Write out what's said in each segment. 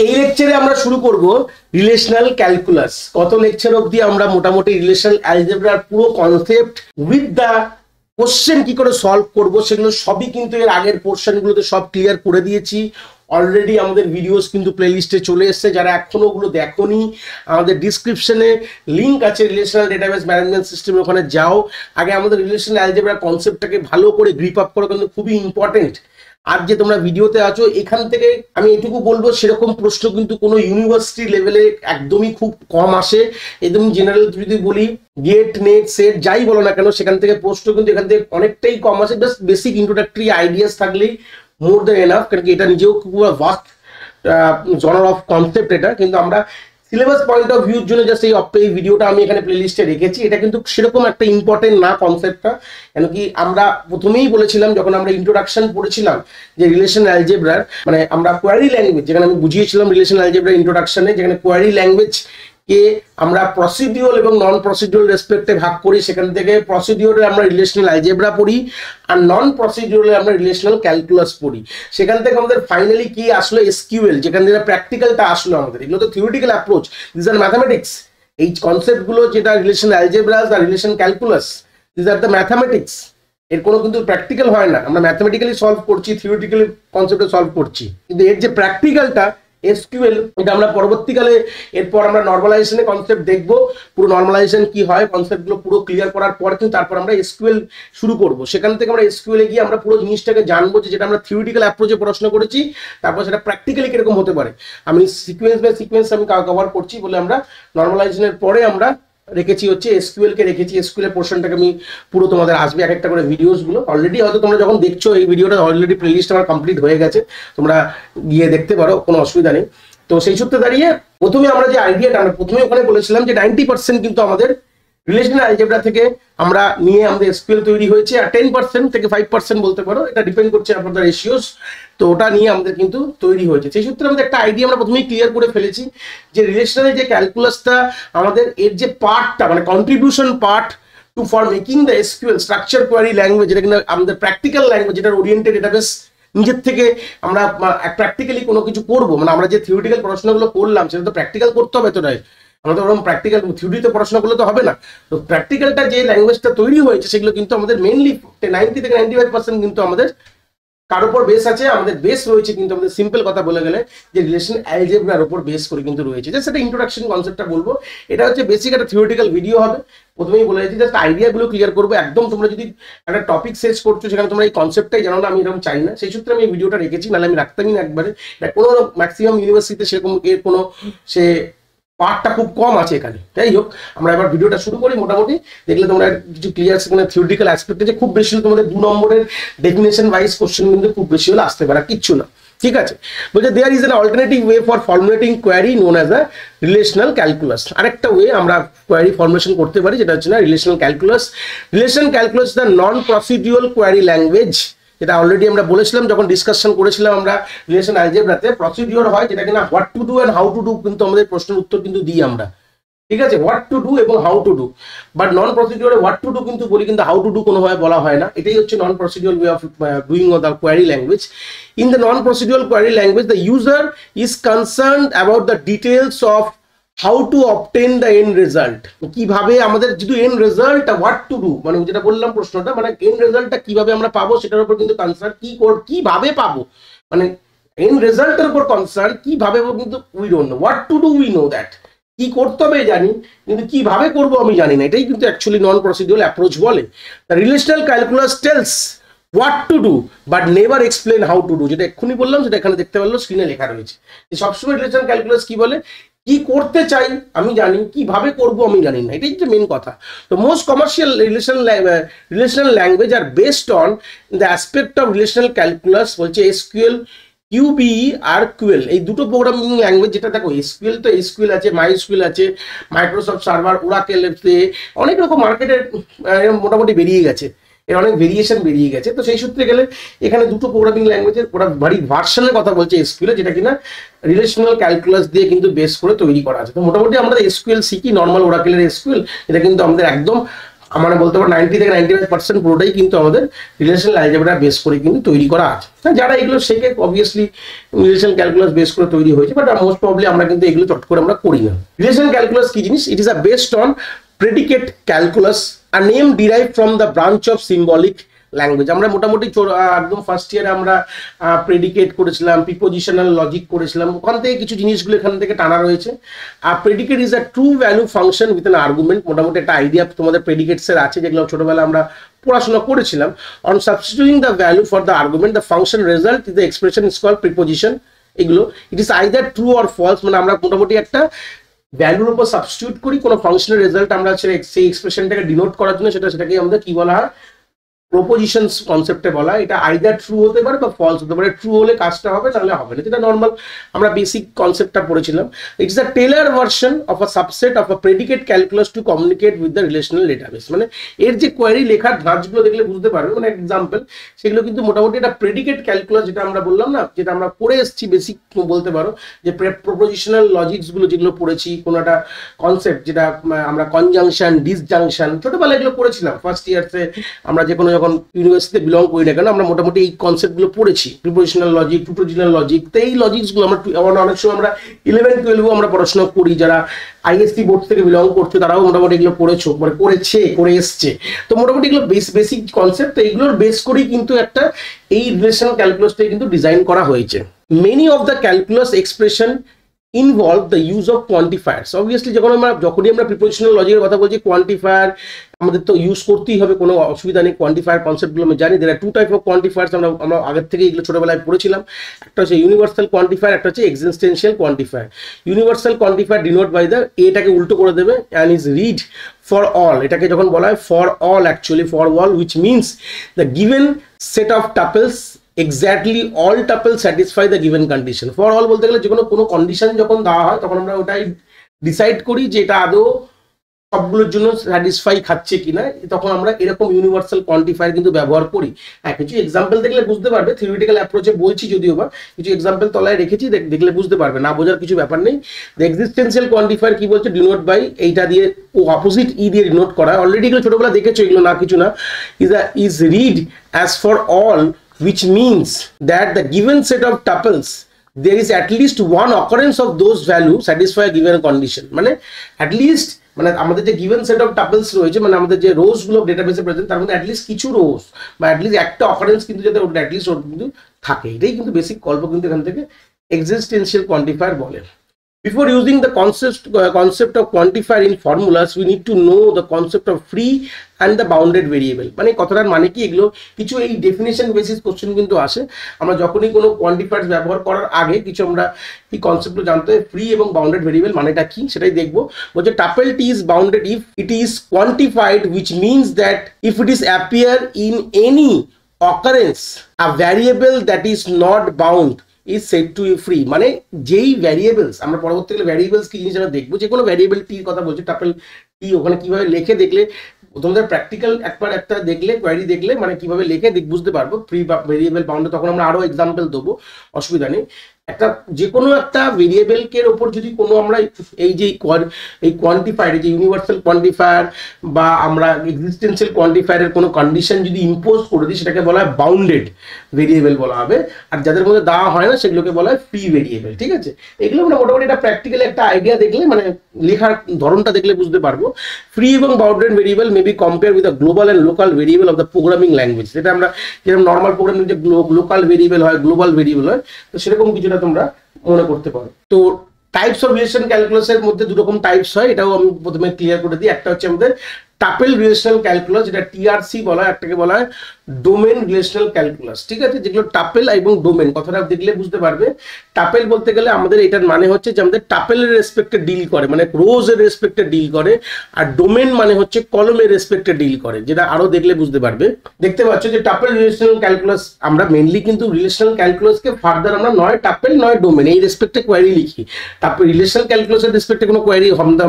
এই লেকচারে আমরা শুরু করব রিলেশনাল ক্যালকুলাস। গত লেকচার অবধি আমরা মোটামুটি রিলেশনাল অ্যালজেব্রার পুরো কনসেপ্ট উইথ দা কোশ্চেন কি করে সলভ করব সেগুলো সবই কিন্তু এর আগের পোর্শনগুলোতে সব ক্লিয়ার করে দিয়েছি। অলরেডি আমাদের ভিডিওস কিন্তু প্লেলিস্টে চলে এসেছে, যারা এখনো ওগুলো দেখোনি আমাদের ডিসক্রিপশনে লিঙ্ক আছে রিলেশনাল ডেটাবেস ম্যানেজমেন্ট সিস্টেমের, ওখানে যাও। আগে আমাদের রিলেশনাল অ্যালজেব্রার কনসেপ্টটাকে ভালো করে গ্রিপ আপ করা কিন্তু খুবই ইম্পর্টেন্ট। আর যে তোমরা ভিডিওতে আছো এখান থেকে আমি এটুকু বলবো, সেরকম প্রশ্ন কিন্তু কোনো ইউনিভার্সিটি লেভেলে একদমই খুব কম আসে। একদম জেনারেল যদি বলি গেট নেট সেট যাই বলো না কেন, সেখান থেকে প্রশ্ন কিন্তু এখান থেকে অনেকটাই কম আসে। জাস্ট বেসিক ইন্ট্রোডাক্টরি আইডিয়াস থাকলেই মোর দ্যান এনাফ, কারণ কি এটা নিজেও খুব ভাস্ট জনার অফ কনসেপ্ট এটা। কিন্তু আমরা সিলেবাস পয়েন্ট অফ ভিউর জন্য জাস্ট এই ভিডিওটা আমি এখানে প্লেলিস্টে রেখেছি। এটা কিন্তু সেরকম একটা ইম্পর্টেন্ট না কনসেপ্টটা, কেন কি আমরা প্রথমেই বলেছিলাম যখন আমরা ইন্ট্রোডাকশন পড়েছিলাম যে রিলেশন অ্যালজেব্রার, মানে আমরা কোয়ারি ল্যাঙ্গুয়েজ যেখানে আমি বুঝিয়েছিলাম রিলেশন অ্যালজেব্রার ইন্ট্রোডাকশনে, যেখানে কোয়ারি ল্যাঙ্গুয়েজ কে আমরা প্রসিডিউর এবং নন প্রসিডিউর রেসপেক্টে ভাগ করি। সেখান থেকে প্রসিডিউরে আমরা রিলেশনাল অ্যালজেব্রা পড়ি, আর নন প্রসিডিউরে আমরা রিলেশনাল ক্যালকুলাস পড়ি। সেখান থেকে আমাদের ফাইনালি কি আসলো, এসকিউএল, যেখান থেকে প্র্যাকটিক্যালটা আসলো আমাদের। এগুলো তো theoretical approach, this are mathematics. এই কনসেপ্টগুলো যেটা রিলেশন অ্যালজেব্রাস আর relation calculus, this are the mathematics. এর কোনো কিন্তু প্র্যাকটিক্যাল হয় না। আমরা ম্যাথামেটিক্যালি সলভ করছি, থিওরিটিক্যালি কনসেপ্টে সলভ করছি, কিন্তু এর যে প্র্যাকটিক্যালটা এসকিউএল, এটা আমরা পরবর্তীকালে এরপর আমরা নর্মালাইজেশনের কনসেপ্ট দেখব। পুরো নর্মালাইজেশন কি হয় কনসেপ্টগুলো পুরো ক্লিয়ার করার পর কিন্তু তারপর আমরা এসকিউএল শুরু করব। সেখান থেকে আমরা এসকিউএল এ গিয়ে আমরা পুরো জিনিসটাকে জানবো, যেটা আমরা থিওরিটিক্যাল অ্যাপ্রোচে পড়াশোনা করেছি, তারপর সেটা প্র্যাকটিক্যালি কিরকম হতে পারে। আমি সিকোয়েন্স বাই সিকোয়েন্স আমি কভার করছি বলে আমরা নর্মালাইজেশনের পরে আমরা রেখেছি হচ্ছে এসকিউএল কে রেখেছি। এসকিউএল এর পোর্শনটাকে আমি পুরো তোমাদের আসবে এক একটা করে ভিডিওস গুলো। অলরেডি হয়তো তোমরা যখন দেখছো এই ভিডিওটা অলরেডি প্লেলিস্ট আমার কমপ্লিট হয়ে গেছে, তোমরা গিয়ে দেখতে পারো, কোনো অসুবিধা নেই। তো সেই সূত্রে দাঁড়িয়ে প্রথমে আমরা যে আইডিয়াটা আমরা প্রথমে ওখানে বলেছিলাম যে 90% কিন্তু আমাদের রিলেশনাল অ্যালজেব্রা থেকে আমরা নিয়ে আমাদের এসকিউএল তৈরি হয়েছে, আর 10% থেকে 5% বলতে পারো, এটা ডিপেন্ড করছে আপনাদের রেশিওস। তো ওটা নিয়ে আমাদের কিন্তু তৈরি হয়েছে। সেই সূত্রে আমাদের একটা আইডিয়া আমরা প্রথমেই ক্লিয়ার করে ফেলেছি যে রিলেশনাল যে ক্যালকুলাসটা আমাদের এর যে পার্টটা, মানে contribution part to for making the SQL structure query language, যেটা কিন্তু আমাদের প্র্যাকটিক্যাল ল্যাঙ্গুয়েজ, যেটার ওরিয়েন্টেড ডেটাবেস নিজের থেকে আমরা প্র্যাকটিক্যালি কোনো কিছু করবো। মানে আমরা যে থিওরিটিক্যাল পড়াশোনাগুলো করলাম সেটা তো প্র্যাকটিক্যাল করতে হবে, তো নয় আমাদের ওরকম প্র্যাকটিক্যাল থিওরিতে পড়াশোনা করলে তো হবে না। তো প্র্যাকটিক্যালটা যে ল্যাঙ্গুয়েজটা তৈরি হয়েছে সেগুলো কিন্তু আমাদের মেইনলি 90 থেকে 95% কিন্তু আমাদের কার উপর বেস আছে, আমাদের বেস রয়েছে কিন্তু আমাদের সিম্পল কথা বলে গেলে যে রিলেশন অ্যালজেব্রার উপর বেস করে কিন্তু রয়েছে। জাস্ট একটা ইন্ট্রোডাকশন কনসেপ্টটা বলবো, এটা হচ্ছে বেসিক একটা থিওরিটিক্যাল ভিডিও হবে। প্রথমেই বলে দিচ্ছি জাস্ট আইডিয়াগুলো ক্লিয়ার করবো একদম। তোমরা যদি একটা টপিক শেষ করছো সেখানে তোমরা এই কনসেপ্টটাই জানো না, আমি এরকম চাই না। সেই সূত্রে আমি এই ভিডিওটা রেখেছি, নাহলে আমি রাখতামই না একবারে। এটা কোনো ম্যাক্সিমাম ইউনিভার্সিটিতে সেরকম এর কোনো সে পার্টটা খুব কম আছে এখানে। যাই হোক, আমরা এবার ভিডিওটা শুরু করি। মোটামুটি দেখলে তোমরা কিছু ক্লিয়ার সেখানে থিওরিটিক্যাল অ্যাসপেক্টে যে খুব বেশি তোমাদের 2 নম্বরের ডেফিনেশন ওয়াইজ কোশ্চেন কিন্তু খুব বেশি হলে আসতে পারে, কিচ্ছু না। ঠিক আছে, বলছে there is an alternative way for formulating query known as a relational calculus. আরেকটা ওয়ে আমরা কোয়ারি ফর্মুলেশন করতে পারি, যেটা হচ্ছে না relational calculus. Relational calculus the non procedural query language, যেটা অলরেডি আমরা বলেছিলাম যখন ডিসকাশন করেছিলাম আমরা রিলেশন অ্যালজেব্রাতে। প্রসিডিউর হয় যেটা কিনা what to do and how to do কিন্তু আমাদের প্রশ্নের উত্তর কিন্তু দিই আমরা, ঠিক আছে, হোয়াট টু ডু এবং how to do. But non প্রসিডিউরে হোয়াট টু ডু কিন্তু বলি, কিন্তু হাউ টু ডু কোনোভাবে বলা হয় না। এটাই হচ্ছে non procedural way of doing of the query language. In the non procedural query language the user is concerned about the details of how to obtain the end result. কিভাবে আমাদের যদি and রেজাল্টটা হোয়াট টু ডু, মানে যেটা বললাম প্রশ্নটা, মানে and রেজাল্টটা কিভাবে আমরা পাবো সেটার উপর কিন্তু কনসার্ন, কিভাবে পাবো, মানে এন্ড রেজাল্টের উপর কনসার্ন, কিভাবে কিন্তু we don't know. What to do we know that, কি করতে হবে জানি, কিন্তু কিভাবে করবো আমি জানি না। এটাই কিন্তু অ্যাকচুয়ালি নন প্রসিডিউরাল অ্যাপ্রোচ বলে। The relational calculus tells what to do but never explain how to do. যেটা এক্ষুনি বললাম সেটা এখানে দেখতে পারলো, স্ক্রিনে লেখা রয়েছে। সবসময় রিলেশনাল ক্যালকুলাস কি বলে, কি করতে চাই আমি জানি, কিভাবে করবো আমি জানি না। এটাই হচ্ছে মেন কথা। তো most commercial relational language are based on the aspect of relational calculus, বলছে এসকিউএল, কিউবিই আর কুয়েল। এই দুটো প্রোগ্রামিং ল্যাঙ্গুয়েজ, যেটা দেখো এসকিউএল তো এসকিউএল আছে, মাইস্কিউএল আছে, মাইক্রোসফট সার্ভার, ওরাকেল, অনেক রকম মার্কেটে মোটামুটি বেরিয়ে গেছে, এর অনেক ভেরিয়েশন বেরিয়ে গেছে। তো সেই সূত্রে গেলে এখানে দুটো প্রোগ্রামিং ল্যাঙ্গুয়েজের ওরা ভারী ভার্সনের কথা বলছে এসকিউএল, যেটা কিনা রিলেশনাল ক্যালকুলাস দিয়ে কিন্তু বেস করে তৈরি করা আছে। তো মোটামুটি আমরা এসকিউএল শিখি, নর্মাল ওরাকেলের এসকিউএল, এটা কিন্তু আমাদের একদম মানে বলতে পারো 90 থেকে 95% পুরোটাই কিন্তু আমাদের রিলেশনাল অ্যালজেব্রা বেস করে কিন্তু তৈরি করা আছে। যারা এগুলো শেখে অবভিয়াসলি রিলেশনাল ক্যালকুলাস বেস করে তৈরি হয়েছে, বাট মোস্ট প্রবলি আমরা কিন্তু এগুলো চট করে আমরা করি না। রিলেশনাল ক্যালকুলাস কি জিনিস? It is a based on predicate calculus, a name derived from the branch of symbolic language. আমরা মোটামুটি একদম ফার্স্ট ইয়ারে আমরা প্রেডিকেট করেছিলাম, প্রিপোজিশনাল লজিক করেছিলাম, ওখান থেকে কিছু জিনিসগুলো এখান থেকে টানা রয়েছে। আর predicate is a true value function with an argument. মোটামুটি একটা আইডিয়া তোমাদের প্রেডিকেটসের আছে, যেগুলো ছোটবেলা আমরা পড়াশোনা করেছিলাম। On substituting the value for the argument the function result is the expression is called preposition. এগুলো it is either true or false, মানে আমরা মোটামুটি একটা ভ্যালুর উপর সাবস্টিটিউট করি কোনো ফাংশনের রেজাল্ট আমরা সেই এক্সপ্রেশনটাকে ডিনোট করার জন্য, সেটাকে আমাদের কি বলা হয়? প্রপোজিশনস কনসেপ্টে বলা। এটা আইদার ট্রু হতে পারে বা ফলস হতে পারে। ট্রু হলে কাজটা হবে, তাহলে হবে না। যেটা নর্মাল আমরা বেসিক কনসেপ্টটা পড়েছিলাম। It's a tailored version of a subset of a predicate calculus to communicate with the relational database. মানে এর যে কোয়ারি লেখার ধাঁচগুলো দেখলে বুঝতে পারবে, মানে এক্সাম্পল সেগুলো কিন্তু মোটামুটি এটা প্রেডিকেট ক্যালকুলাস, যেটা আমরা বললাম না, যেটা আমরা পড়ে এসেছি বেসিক বলতে পারো, যে প্রপোজিশনাল লজিক্সগুলো যেগুলো পড়েছি, কোনো একটা কনসেপ্ট যেটা আমরা কনজাংশন, ডিসজাংশন ছোটবেলায় এগুলো পড়েছিলাম ফার্স্ট ইয়ার্সে। আমরা যে কোনো যখন ইউনিভার্সিটিতে বিলং করি না কেন, আমরা মোটামুটি এই কনসেপ্টগুলো পড়েছি, প্রিপোজিশনাল লজিক, টুটোজিনাল লজিক। তো এই লজিক্সগুলো আমরা অনেক সময় আমরা 11-12 আমরা পড়াশোনা করি, যারা আইএসসি বোর্ড থেকে বিলং করছে তারাও মোটামুটি এগুলো পড়েছো, মানে করে এসছে। তো মোটামুটি এগুলো বেসিক কনসেপ্ট, তো এগুলোর বেস করেই কিন্তু একটা এই রিলেশনাল ক্যালকুলাসটাই কিন্তু ডিজাইন করা হয়েছে। Many of the calculus expression involve the use of quantifiers. Obviously যখনই আমরা প্রিপোজিশনাল লজিকের কথা বলছি, কোয়ান্টিফায়ার আমাদের তো ইউজ করতেই হবে, কোনো অসুবিধা নেই। কোয়ান্টিফায়ার কনসেপ্টগুলো আমি জানি। দের আর টু টাইপ অফ কোয়ান্টিফায়ার্স, আমরা আগের থেকে এগুলো ছোটবেলায় পড়েছিলাম। একটা হচ্ছে ইউনিভার্সাল কোয়ান্টিফায়ার, একটা হচ্ছে existential quantifier. Universal quantifier denote by the, এটাকে উল্টো করে দেবে, and is read for all. এটাকে যখন বলা হয় for all, actually for all, which means the given set of tuples exactly all tuple satisfy the given condition. For all বলতে গেলে যে কোনো কন্ডিশন যখন দেওয়া হয় তখন আমরা ওটাই ডিসাইড করি যে এটা আদৌ সবগুলোর জন্য স্যাটিসফাই খাচ্ছে কিনা, তখন আমরা এরকম ইউনিভার্সাল কোয়ান্টিফায়ার কিন্তু ব্যবহার করি। হ্যাঁ, কিছু এক্সাম্পল দেখলে বুঝতে পারবে, থিওরিটিক্যাল অ্যাপ্রোচে বলছি যদিও বা কিছু এক্সাম্পল তলায় রেখেছি, দেখলে বুঝতে পারবে, না বোঝার কিছু ব্যাপার নেই। এক্সিস্টেন্সিয়াল কোয়ান্টিফায়ার কি বলছে? ডিনোট বাই, এইটা দিয়ে অপোজিট ই দিয়ে ডিনোট করা। অলরেডি এগুলো ছোটবেলা দেখেছো, এগুলো না কিছু না। Is read as for all, which means that the given set of tuples there is at least one occurrence of those values satisfy a given condition। মানে at least, মানে আমাদের যে গিভেন সেট অফ টাপলস রয়েছে, মানে আমাদের যে রোজ গুলো ডেটাবেসে present, তার মধ্যে অ্যাটলিস্ট কিছু রোজ বা অ্যাটলিস্ট একটা অকারেন্স কিন্তু যাতে ওটা অ্যাটলিস্ট ওর কিন্তু থাকে, এটাই কিন্তু বেসিক গল্প কিন্তু এখান থেকে এক্সিস্টেন্সিয়াল কোয়ান্টিফায়ার বলে। Before using the concept of quantifier in formulas, we need to know the concept of free and the bounded variable। মানে কথাটার মানে কি, এগুলো কিছু এই ডেফিনেশন বেসিস কোশ্চেন কিন্তু আসে। আমরা যখনই কোনো কোয়ান্টিফায়ার ব্যবহার করার আগে কিছু আমরা এই কনসেপ্টগুলো জানতে হয়। ফ্রি এবং বাউন্ডেড ভেরিয়েবল মানেটা কি সেটাই দেখবো। বলছে tuple T is bounded if it is কোয়ান্টিফাইড, which means that if it is appear in any occurrence a variable that is not bound is said to be free। মানে যেই variables, আমরা পরবর্তীকালে variables কি জিনিস আমরা দেখবো, যে কোনো ভ্যারিয়েবল টির কথা বলছে, টাপল টি ওখানে কিভাবে লেখে দেখলে তোমাদের প্র্যাকটিক্যাল একবার একটা দেখলে, কোয়ারি দেখলে মানে কিভাবে লেখে বুঝতে পারবো ফ্রি বা ভেরিয়েবল বাউন্ডেড। তখন আমরা আরো এক্সাম্পল দেবো, অসুবিধা নেই। একটা যে কোনো একটা ভেরিয়েবলকে ওপর যদি কোনো আমরা এই যে কোয়ান্টিফায়ার, যে ইউনিভার্সাল কোয়ান্টিফায়ার বা আমরা এক্সিস্টেন্সিয়াল কোয়ান্টিফায়ারের কোনো কন্ডিশন যদি ইম্পোজ করে দিই, সেটাকে বলা হয় বাউন্ডেড ভেরিয়েবল বলা হবে। আর যাদের মধ্যে দেওয়া হয় না সেগুলোকে বলা হয় ফ্রি ভেরিয়েবল। ঠিক আছে, এগুলো আমরা মোটামুটি একটা প্র্যাকটিক্যালি একটা আইডিয়া দেখলে, মানে লেখার ধরনটা দেখলে বুঝতে পারবো। ফ্রি এবং bounded variable may be compare with the global and local variable of the programming language. যেটা আমরা যেরকম নর্মাল প্রোগ্রামিং যে লোকাল ভেরিয়েবল হয়, গ্লোবাল ভেরিয়েবল হয়, তো সেরকম কিছুটা তোমরা মনে করতে পারো। তো টাইপস অফ রিলেশন ক্যালকুলাসের মধ্যে দুরকম টাইপস হয়, এটাও আমি প্রথমে ক্লিয়ার করে দিই। একটা হচ্ছে আমাদের টাপেল রিলেশনাল ক্যালকুলাস, যেটা টিআরসি বলা হয়, একটাকে বলা হয় ডোমেন রিলেশনাল ক্যালকুলাস। ঠিক আছে, যেগুলো টাপেল এবং ডোমেন কথাটা দেখলে বুঝতে পারবে। টাপেল বলতে গেলে আমাদের এটার মানে হচ্ছে যে আমাদের টাপেলের রেসপেক্টে ডিল করে, মানে রোজের রেসপেক্টে ডিল করে। আর ডোমেন মানে হচ্ছে কলমের রেসপেক্টে ডিল করে, যেটা আরো দেখলে বুঝতে পারবে। দেখতে পাচ্ছ যে টাপেল রিলেশনাল ক্যালকুলাস, আমরা মেনলি কিন্তু রিলেশনাল ক্যালকুলাসকে ফার্দার আমরা নয় টাপেল নয় ডোমেন এই রেসপেক্টে কোয়ারি লিখি। টাপেল রিলেশনাল ক্যালকুলাসের রেসপেক্টে কোনো কোয়ারি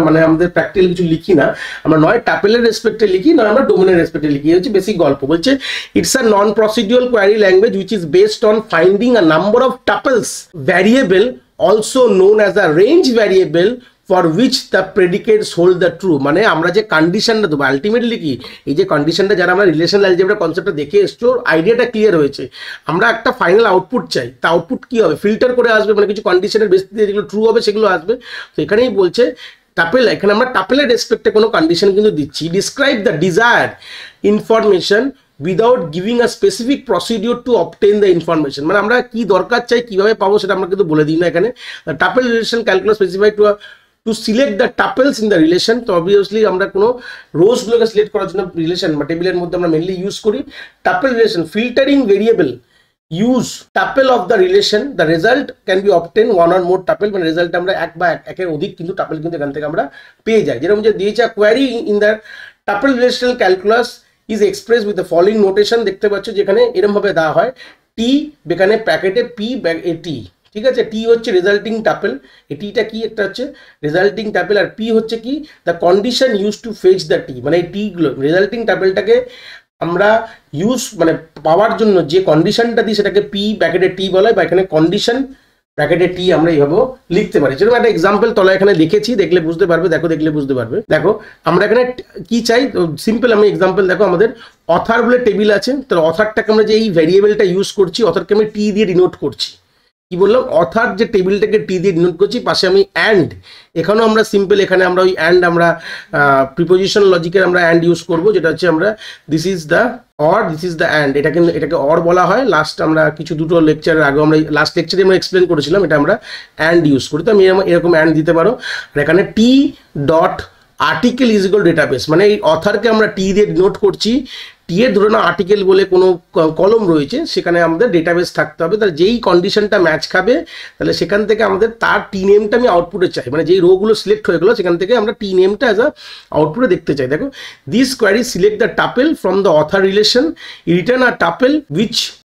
মানে আমাদের প্র্যাকটিক্যাল কিছু লিখি না, আমরা নয় টাপেলের রেসপেক্টে লিখি, নয় আমরা ডোমেনের রেসপেক্টে লিখি। হচ্ছে বেসিক গল্প। বলছে it's a non procedural query language which is based on finding a number of tuples variable also known as a range variable for which the প্রেডিকেটস hold the true, মানে আমরা যে কন্ডিশনটা দেবো আলটিমেটলি কি এই যে কন্ডিশনটা যারা আমরা রিলেশনাল অ্যালজেব্রা কনসেপ্টটা দেখে এসছো আইডিয়াটা ক্লিয়ার হয়েছে, আমরা একটা ফাইনাল আউটপুট চাই, তা আউটপুট কি হবে ফিল্টার করে আসবে, মানে কিছু কন্ডিশনের বেসিসে যেগুলো ট্রু হবে সেগুলো আসবে। তো এখানেই বলছে টাপেল, এখানে আমরা টাপেলের রেসপেক্টে কোনো কন্ডিশন কিন্তু দিচ্ছি। Describe the desired information without giving a specific procedure two obtain the information, মানে আমরা কি দরকার চাই কিভাবে পাবো সেটা আমরা কিন্তু বলে দিই না এখানে। Tuple relation calculus specify to select the tuples in the relation. তো অবভিয়াসলি আমরা কোনো রোজগুলোকে সিলেক্ট করার জন্য রিলেশন বা টেবিলের মধ্যে আমরা মেনলি ইউজ করি tuple relation. Filtering variable use tuple of the relation, the result can be obtain one or more tuple, মানে রেজাল্ট আমরা এক বা একের অধিক কিন্তু টাপেল কিন্তু এখান থেকে আমরা পেয়ে যাই। যেরকম যে দিয়েছে query in the tuple relational calculus is express with the following notation, দেখতে পাচ্ছ যেখানে এরকম ভাবে দেওয়া হয় টি এখানে প্যাকেটে পি এ টি, ঠিক আছে। টি হচ্ছে রেজাল্টিং টাপেল, টিটা কি একটা হচ্ছে রেজাল্টিং টাপেল, আর পি হচ্ছে কি the condition use to fetch the T, মানে এই টি গুলো রেজাল্টিং টাপেলটাকে আমরা ইউজ মানে পাওয়ার জন্য যে কন্ডিশনটা দিই সেটাকে পি ব্র্যাকেটে টি বলা হয়, বা এখানে কন্ডিশন ব্র্যাকেটে টি আমরা এইভাবে লিখতে পারি। যেরকম একটা এক্সাম্পল তলা এখানে লিখেছি, দেখলে বুঝতে পারবে, দেখো দেখলে বুঝতে পারবে। দেখো আমরা এখানে কি চাই, সিম্পল আমি এক্সাম্পল দেখো, আমাদের অথার বলে টেবিল আছে, তো অথারটাকে আমরা যে এই ভ্যারিয়েবলটা ইউজ করছি, অথারকে আমি টি দিয়ে ডিনোট করছি। কি বললাম, অথার যে টেবিলটাকে টি দিয়ে ডিনোট করছি, পাশে আমি অ্যান্ড, এখানেও আমরা সিম্পল এখানে আমরা ওই অ্যান্ড আমরা প্রিপোজিশন লজিকের আমরা অ্যান্ড ইউজ করবো, যেটা হচ্ছে আমরা this is the or, this is the and, এটা কিন্তু এটাকে অর বলা হয়। লাস্ট আমরা কিছু দুটো লেকচারের আগে আমরা লাস্ট লেকচারে আমরা এক্সপ্লেন করেছিলাম, এটা আমরা অ্যান্ড ইউজ করি। তো আমি এরকম অ্যান্ড দিতে পারো। আর এখানে টি dot article is equal database, মানে এই অথারকে আমরা টি দিয়ে ডিনোট করছি, টি এর ধরে না আর্টিকেল বলে কোনো কলম রয়েছে, সেখানে আমাদের ডেটাবেস থাকতে হবে, তাহলে যেই কন্ডিশনটা ম্যাচ খাবে তাহলে সেখান থেকে আমাদের তার টি নেমটা আমি আউটপুটে চাই, মানে যেই রোগুলো সিলেক্ট হয়ে গেলো সেখান থেকে আমরা টি নেমটা অ্যাজ আ আউটপুটে দেখতে চাই। দেখো this query select the tuple from the author relation, return a tuple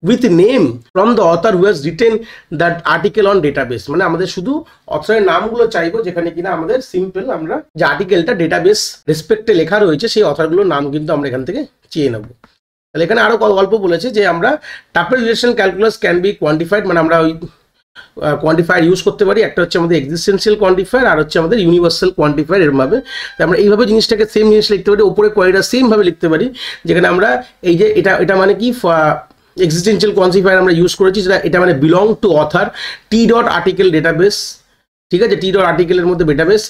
with name from the author who has written that article on database, মানে আমাদের শুধু অথরের নামগুলো চাইবো যেখানে কিনা আমাদের সিম্পল আমরা যে আর্টিকেলটা ডেটাবেস রেসপেক্টে লেখা রয়েছে সেই অথারগুলোর নাম কিন্তু আমরা এখান থেকে চেয়ে নেব। তাহলে এখানে আরো গল্প বলেছে যে আমরা tuple relation calculus can be quantified, মানে আমরা ওই কোয়ান্টিফায়ার ইউজ করতে পারি। একটা হচ্ছে আমাদের এক্সিস্টেন্সিয়াল কোয়ান্টিফায়ার, আর হচ্ছে আমাদের ইউনিভার্সাল কোয়ান্টিফায়ার। এরভাবে আমরা এইভাবে জিনিসটাকে সেম জিনিস লিখতে পারি, উপরে কোয়ারিটা সেম ভাবে লিখতে পারি, যেখানে আমরা এই যে এটা মানে কি এক্সিস্টেন্সিয়াল কোয়ান্টিফায়ার আমরা ইউজ করেছি, যেটা এটা মানে belong to other T dot article database, ঠিক আছে। টি ডট আর্টিকেলের মধ্যে ডেটাবেস,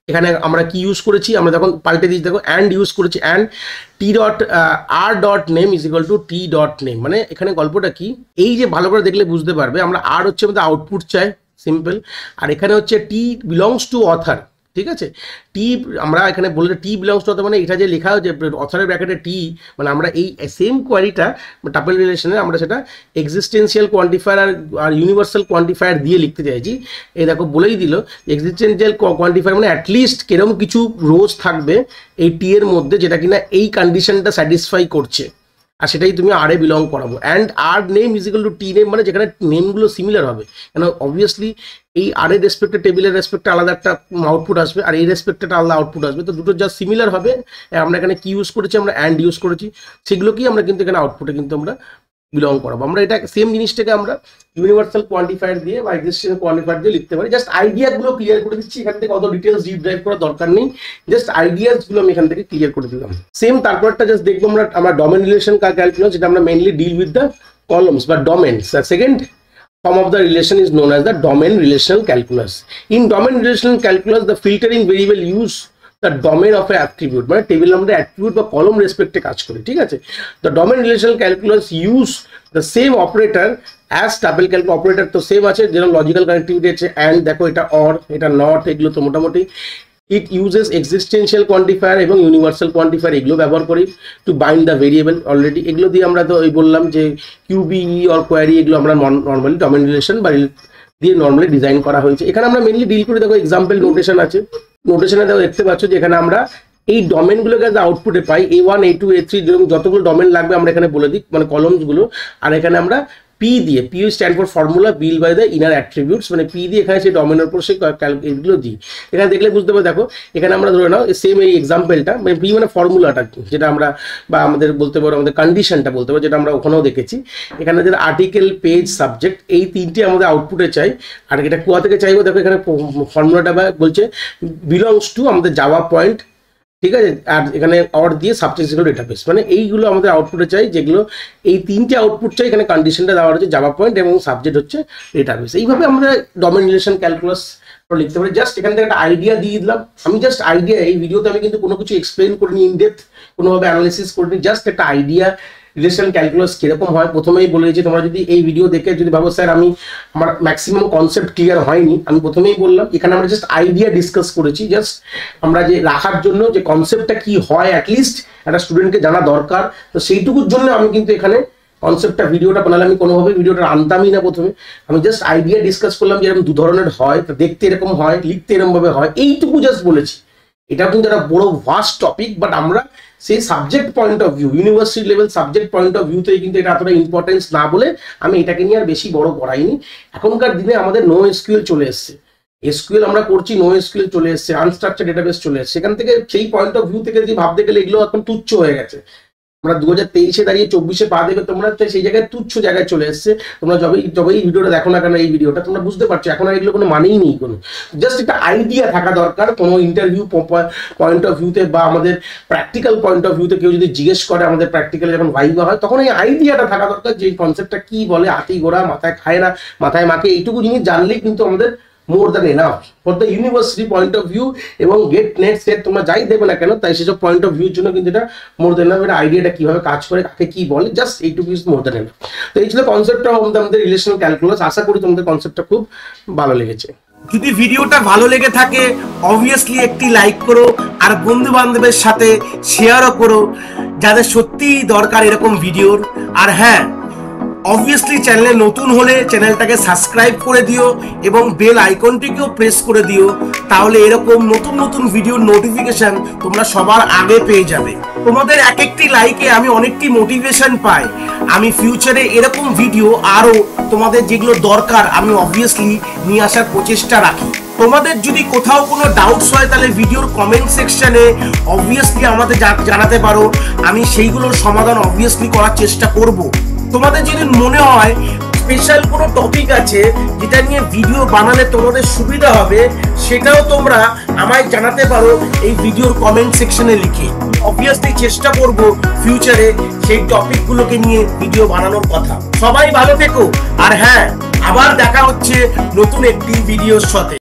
এখানে আমরা কি ইউজ করেছি, আমরা যখন পাল্টে দিয়েছি দেখো অ্যান্ড ইউজ করেছি, and T dot R dot name is equal to T dot name, মানে এখানে গল্পটা কি এই যে ভালো করে দেখলে বুঝতে পারবে, আমরা আর হচ্ছে আমাদের আউটপুট চাই সিম্পল, আর এখানে হচ্ছে টি বিলংস টু অথার, ঠিক আছে। টি আমরা এখানে বললে টি বিলংস টু অথার, মানে এটা যে লেখা যে অথারের ব্র্যাকেটে টি, মানে আমরা এই সেম কোয়ারিটা টাপেল রিলেশনে আমরা সেটা এক্সিস্টেন্সিয়াল কোয়ান্টিফায়ার আর ইউনিভার্সাল কোয়ান্টিফায়ার দিয়ে লিখতে চাইছি। এই দেখো বলেই দিল এক্সিস্টেন্সিয়াল কোয়ান্টিফায়ার মানে অ্যাটলিস্ট কিরকম কিছু রোজ থাকবে এই টি এর মধ্যে যেটা কিনা এই কন্ডিশনটা স্যাটিসফাই করছে, আর সেটাই তুমি আর এ বিলং করাবো। And R name is equal to T name, মানে যেখানে নেমগুলো সিমিলার হবে, কেন অবভিয়াসলি এই আর এর রেসপেক্টে টেবিলের রেসপেক্টে আলাদা একটা আউটপুট আসবে, আর এই রেসপেক্টে আলাদা আউটপুট আসবে, তো দুটো যা সিমিলার হবে। আমরা এখানে কি ইউজ করেছি, আমরা অ্যান্ড ইউজ করেছি, সেগুলোকেই আমরা কিন্তু এখানে আউটপুটে কিন্তু আমরা বিলং করাবো। আমরা এটা সেম জিনিসটাকে আমরা ইউনিভার্সাল কোয়ান্টিফায়ার দিয়ে বা এক্সিস্টেন্সিয়াল কোয়ান্টিফায়ার দিয়ে লিখতে পারি। জাস্ট আইডিয়াগুলো ক্লিয়ার করে দিচ্ছি, এখান থেকে অত ডিটেলস ডিপ ড্রাইভ করার দরকার নেই, জাস্ট আইডিয়াসগুলো আমি এখান থেকে ক্লিয়ার করে দিলাম। সেম তারপরটা জাস্ট দেখবো আমরা ডোমেন রিলেশন ক্যালকুলাস, যেটা আমরা mainly deal with the columns বা domains. Second form of the relation is known as the domain relational calculus. In domain relational calculus, the filtering variable use the domain of a attribute, মানে table আমরা attribute বা কলম রেসপেক্টে কাজ করি, ঠিক আছে। The domain relational calculus use the same operator as tuple calculus operator, তো same আছে, যেরকম লজিক্যাল কানেক্টিভিটি আছে অ্যান্ড, দেখো এটা অর, এটা নট, এগুলো তো মোটামুটি। ইট ইউজেস এক্সিস্টেন্সিয়াল কোয়ান্টিফায়ার এবং ইউনিভার্সাল কোয়ান্টিফায়ার, এগুলো ব্যবহার করি to bind the variable. Already এগুলো দিয়ে আমরা তো এই বললাম যে কিউবিই অর কোয়ারি, এগুলো আমরা নর্মালি ডোমেন রিলেশন বা দিয়ে নর্মালি ডিজাইন করা হয়েছে। এখানে আমরা মেনলি ডিল করি, দেখো এক্সাম্পল নোটেশন আছে, নোটেশনে দেখো দেখতে পাচ্ছ যে এখানে আমরা এই ডোমেনগুলোকে আউটপুটে পাই A1 A2 A3, যেরকম যতগুলো ডোমেন লাগবে আমরা এখানে বলে দিই, মানে কলমসগুলো, আর এখানে আমরা পি দিয়ে, P stand for formula built by the inner attributes, মানে পি দিয়ে এখানে সেই ডোমেনের উপর সেই এগুলো দিই। এখানে দেখলে বুঝতে পারো, দেখো এখানে আমরা ধরে নাও সেম এই এক্সাম্পলটা, মানে পি মানে ফর্মুলাটা যেটা আমরা বা আমাদের বলতে পারো আমাদের কন্ডিশনটা বলতে পারো, যেটা আমরা ওখানেও দেখেছি। এখানে যে আর্টিকেল, পেজ, সাবজেক্ট, এই তিনটে আমাদের আউটপুটে চাই। আর এটা কোয়া থেকে চাইবো, দেখো এখানে ফর্মুলাটা বলছে বিলংস টু আমাদের জাভা পয়েন্ট, ঠিক আছে, আর এখানে অর দিয়ে সাবজেক্ট ডেটাবেস, মানে এইগুলো আমাদের আউটপুটে চাই, যেগুলো এই তিনটে আউটপুট চাই। এখানে কন্ডিশনটা দেওয়া হচ্ছে জাভা পয়েন্ট এবং সাবজেক্ট হচ্ছে ডেটাবেস। এইভাবে আমরা ডোমেন রিলেশন ক্যালকুলাস লিখতে পারি। জাস্ট এখান থেকে একটা আইডিয়া দিয়ে দিলাম আমি, জাস্ট আইডিয়া। এই ভিডিওতে আমি কিন্তু কোনো কিছু এক্সপ্লেন করিনি, ইনডেপথ কোনোভাবে অ্যানালিসিস করিনি, জাস্ট একটা আইডিয়া রিলেশন ক্যালকুলাস কিরকম হয় প্রথমেই বলে দিয়েছি। তোমরা যদি এই ভিডিও দেখে যদি ভাবো স্যার আমি আমার ম্যাক্সিমাম কনসেপ্ট ক্লিয়ার হয়নি, আমি প্রথমেই বললাম এখানে আমরা জাস্ট আইডিয়া ডিসকাস করেছি। জাস্ট আমরা যে রাখার জন্য যে কনসেপ্টটা কি হয় অ্যাটলিস্ট একটা স্টুডেন্টকে জানা দরকার, তো সেইটুকুর জন্য আমি কিন্তু এখানে কনসেপ্টটা ভিডিওটা বানালে। আমি কোনোভাবে ভিডিওটা আনতামই না প্রথমে, আমি জাস্ট আইডিয়া ডিসকাস করলাম যে এরকম দু ধরনের হয়, তো দেখতে এরকম হয়, লিখতে এরকমভাবে হয়, এইটুকু জাস্ট বলেছি। এটাও কিন্তু একটা বড় ভাস্ট টপিক, বাট আমরা সেই subject point of view, university level subject point of ভিউতেই কিন্তু এটা এতটা ইম্পর্টেন্স না বলে আমি এটাকে নিয়ে আর বেশি বড় করাইনি। এখনকার দিনে আমাদের নো এসকিউএল চলে এসছে, এসকিউএল আমরা করছি, নো এসকিউএল চলে এসছে, আনস্ট্রাকচার ডেটাবেস চলে এসছে। সেখান থেকে সেই পয়েন্ট অফ ভিউ থেকে যদি ভাবতে গেলে এগুলো এখন তুচ্ছ হয়ে গেছে। আমরা 2023-এ দাঁড়িয়ে 24-এ পা দেবে তোমরা, সেই জায়গায় তুচ্ছ জায়গায় চলে এসছে। তোমরা যবে এই ভিডিওটা দেখো না কেন, এই ভিডিওটা তোমরা বুঝতে পারছো এখন আর এগুলো কোনো মানেই নেই কোনো। জাস্ট একটা আইডিয়া থাকা দরকার কোনো ইন্টারভিউ পয়েন্ট অফ ভিউতে বা আমাদের প্র্যাকটিক্যাল পয়েন্ট অফ ভিউতে কেউ যদি জিজ্ঞেস করে আমাদের প্র্যাকটিক্যালে যখন ভাইভা হয়, তখন এই আইডিয়াটা থাকা দরকার যে এই কনসেপ্টটা কি বলে, হাতি ঘোড়া মাথায় খায় না মাথায় মাকে, এইটুকু জিনিস জানলেই কিন্তু আমাদের more than enough for the university point of view. এবং গেট নেট সেট তোমরা যাই দেবে না কেন, তাই সেসব পয়েন্ট অফ ভিউর জন্য কিন্তু এটা মোর দ্যান এনাফ। এটা আইডিয়াটা কিভাবে কাজ করে, কাকে কি বলে, জাস্ট এইটুকু ইজ মোর দ্যান এনাফ। তো এই ছিল কনসেপ্টটা আমাদের রিলেশনাল ক্যালকুলাস। আশা করি তোমাদের কনসেপ্টটা খুব ভালো লেগেছে। যদি ভিডিওটা ভালো লেগে থাকে অবভিয়াসলি একটি লাইক করো, আর বন্ধু বান্ধবের সাথে শেয়ারও করো যাদের সত্যিই দরকার এরকম ভিডিওর। আর হ্যাঁ, অবভিয়াসলি চ্যানেলে নতুন হলে চ্যানেলটাকে সাবস্ক্রাইব করে দিও এবং বেল আইকনটিকেও প্রেস করে দিও, তাহলে এরকম নতুন নতুন ভিডিওর নোটিফিকেশন তোমরা সবার আগে পেয়ে যাবে। তোমাদের এক একটি লাইকে আমি অনেকটি মোটিভেশন পাই, আমি ফিউচারে এরকম ভিডিও আরো তোমাদের যেগুলো দরকার আমি অবভিয়াসলি নিয়ে আসার প্রচেষ্টা রাখি। তোমাদের যদি কোথাও কোনো ডাউটস হয় তাহলে ভিডিওর কমেন্ট সেকশনে অবভিয়াসলি আমাদের জানাতে পারো, আমি সেইগুলোর সমাধান অবভিয়াসলি করার চেষ্টা করব। তোমাদের যদি মনে হয় স্পেশাল কোনো টপিক আছে যেটা নিয়ে ভিডিও বানালে তোমাদের সুবিধা হবে, সেটাও তোমরা আমায় জানাতে পারো এই ভিডিওর কমেন্ট সেকশনে লিখে। অবভিয়াসলি চেষ্টা করব ফিউচারে সেই টপিকগুলোকে নিয়ে ভিডিও বানানোর কথা। সবাই ভালো থেকো, আর হ্যাঁ, আবার দেখা হচ্ছে নতুন একটি ভিডিওর সাথে।